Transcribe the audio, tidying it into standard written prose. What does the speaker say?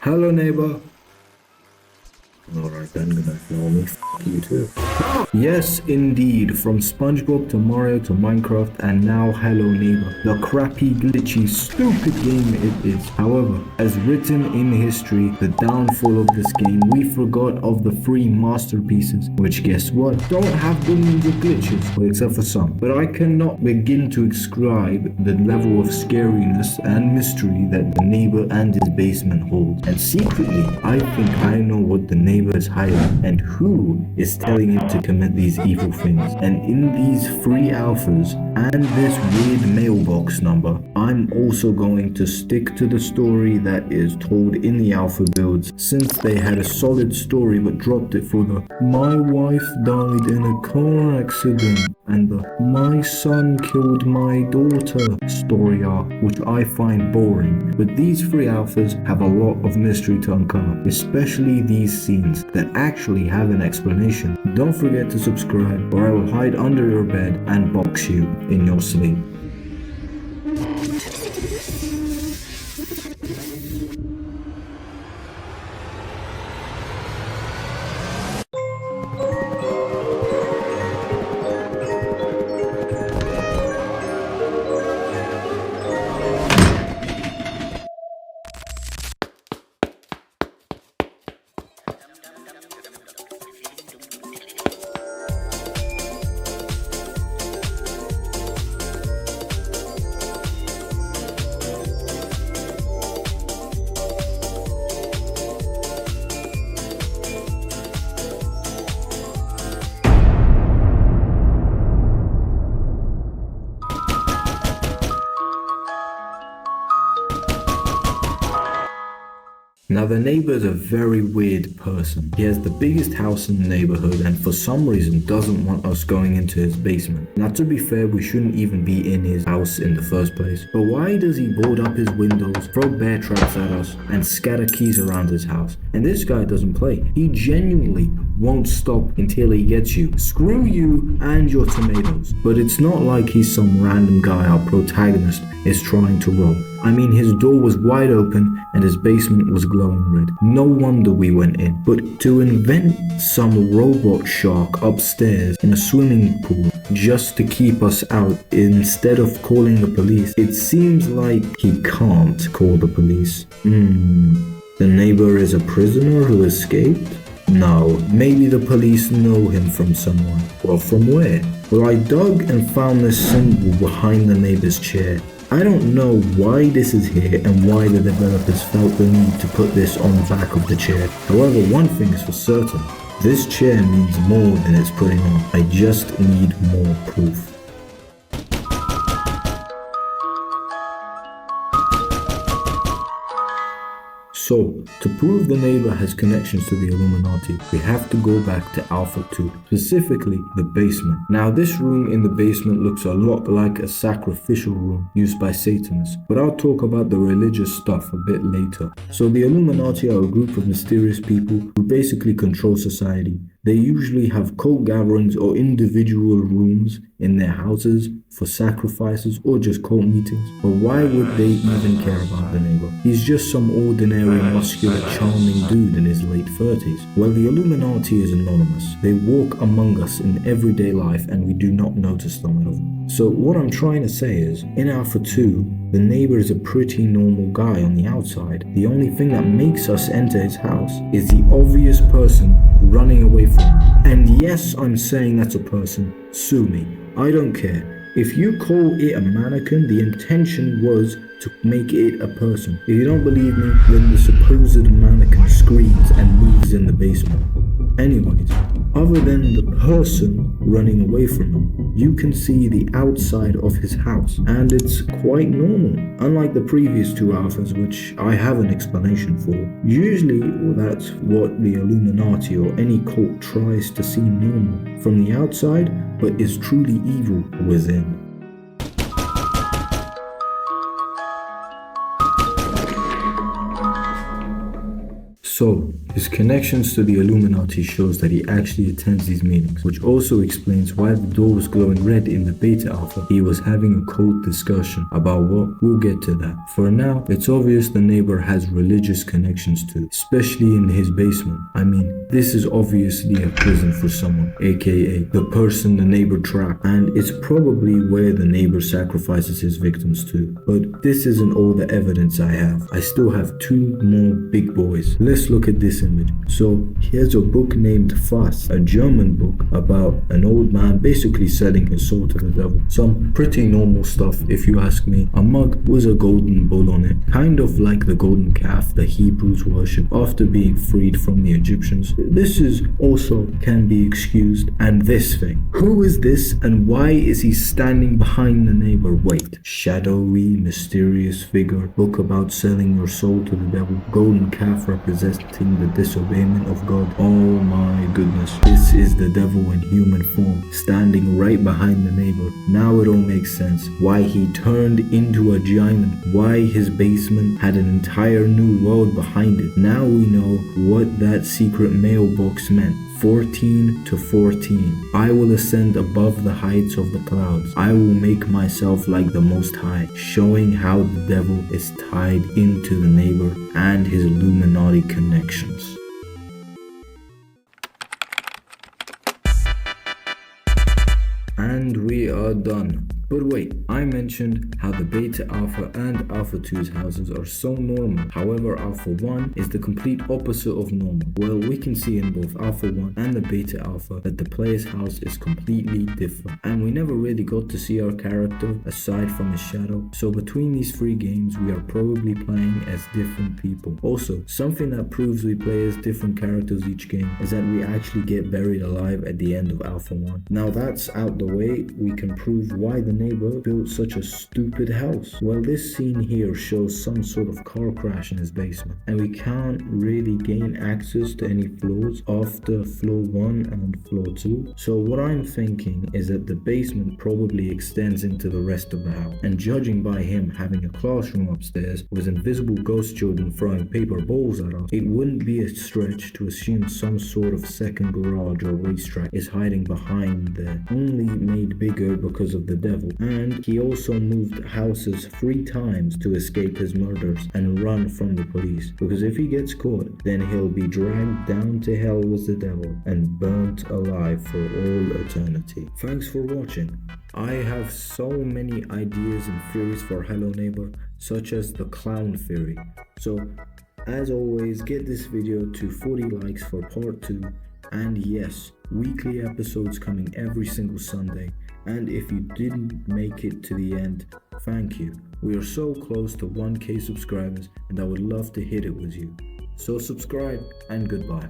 Hello, neighbor. Alright, then gonna film me. F you too. Yes, indeed. From SpongeBob to Mario to Minecraft and now Hello Neighbor. The crappy, glitchy, stupid game it is. However, as written in history, the downfall of this game, we forgot of the free masterpieces, which guess what? Don't have billions of glitches, well, except for some. But I cannot begin to describe the level of scariness and mystery that the neighbor and his basement holds. And secretly, I think I know what the neighbor is hiding and who is telling him to commit these evil things. And in these free alphas and this weird mailbox number, I'm also going to stick to the story that is told in the alpha builds, since they had a solid story but dropped it for the "my wife died in a car accident" and the "my son killed my daughter" story arc, which I find boring. But these free alphas have a lot of mystery to uncover, especially these scenes that actually have an explanation. Don't forget to subscribe or I will hide under your bed and box you in your sleep. Now the neighbor is a very weird person. He has the biggest house in the neighborhood and for some reason doesn't want us going into his basement. Now to be fair, we shouldn't even be in his house in the first place. But why does he board up his windows, throw bear traps at us, and scatter keys around his house? And this guy doesn't play. He genuinely won't stop until he gets you. Screw you and your tomatoes. But it's not like he's some random guy our protagonist is trying to rob. I mean, his door was wide open and his basement was glowing red. No wonder we went in. But to invent some robot shark upstairs in a swimming pool just to keep us out instead of calling the police, it seems like he can't call the police. The neighbor is a prisoner who escaped? No, maybe the police know him from somewhere. Well, from where? Well, I dug and found this symbol behind the neighbor's chair. I don't know why this is here and why the developers felt the need to put this on the back of the chair. However, one thing is for certain, this chair means more than it's putting on. I just need more proof. So, to prove the neighbor has connections to the Illuminati, we have to go back to Alpha 2, specifically the basement. Now this room in the basement looks a lot like a sacrificial room used by Satanists, but I'll talk about the religious stuff a bit later. So the Illuminati are a group of mysterious people who basically control society. They usually have cult gatherings or individual rooms in their houses for sacrifices or just cult meetings. But why would they even care about the neighbor? He's just some ordinary, muscular, charming dude in his late 30s. Well, the Illuminati is anonymous. They walk among us in everyday life and we do not notice them at all. So what I'm trying to say is, in Alpha 2, the neighbor is a pretty normal guy on the outside. The only thing that makes us enter his house is the obvious person running away from him. And yes, I'm saying that's a person. Sue me. I don't care. If you call it a mannequin, the intention was to make it a person. If you don't believe me, then the supposed mannequin screams and moves in the basement. Anyways, other than the person running away from him, you can see the outside of his house, and it's quite normal, unlike the previous two alphas, which I have an explanation for. Usually, that's what the Illuminati or any cult tries to seem normal from the outside, but is truly evil within. So, his connections to the Illuminati shows that he actually attends these meetings, which also explains why the door was glowing red in the Beta Alpha. He was having a cold discussion about what. We'll get to that. For now, it's obvious the neighbor has religious connections too, especially in his basement. I mean, this is obviously a prison for someone, aka the person the neighbor trapped, and it's probably where the neighbor sacrifices his victims to. But this isn't all the evidence I have. I still have two more big boys. Let's look at this image. So here's a book named Fast, a German book about an old man basically selling his soul to the devil. Some pretty normal stuff if you ask me. A mug was a golden bull on it, kind of like the golden calf the Hebrews worship after being freed from the Egyptians. This is also can be excused. And this thing. Who is this and why is he standing behind the neighbor? Wait. Shadowy, mysterious figure, book about selling your soul to the devil, golden calf representing the disobeyment of God. Oh my goodness. This is the devil in human form, standing right behind the neighbor. Now it all makes sense. Why he turned into a giant, why his basement had an entire new world behind it. Now we know what that secret mailbox meant. 14 to 14. I will ascend above the heights of the clouds. I will make myself like the Most High, showing how the devil is tied into the neighbor and his Illuminati connections. And we are done. But wait, I mentioned how the Beta Alpha and Alpha 2's houses are so normal. However, Alpha 1 is the complete opposite of normal. Well, we can see in both Alpha 1 and the Beta Alpha that the player's house is completely different. And we never really got to see our character aside from his shadow. So between these three games, we are probably playing as different people. Also, something that proves we play as different characters each game is that we actually get buried alive at the end of Alpha 1. Now that's out the way, we can prove why the neighbor built such a stupid house. Well, this scene here shows some sort of car crash in his basement, and we can't really gain access to any floors after floor 1 and floor 2. So what I'm thinking is that the basement probably extends into the rest of the house, and judging by him having a classroom upstairs with invisible ghost children throwing paper balls at us, it wouldn't be a stretch to assume some sort of second garage or racetrack is hiding behind there, only made bigger because of the devil. And he also moved houses 3 times to escape his murders and run from the police, because if he gets caught, then he'll be dragged down to hell with the devil and burnt alive for all eternity. Thanks for watching. I have so many ideas and theories for Hello Neighbor, such as the clown theory. So as always, get this video to 40 likes for part 2. And yes, weekly episodes coming every single Sunday. And if you didn't make it to the end, thank you. We are so close to 1K subscribers and I would love to hit it with you. So subscribe and goodbye.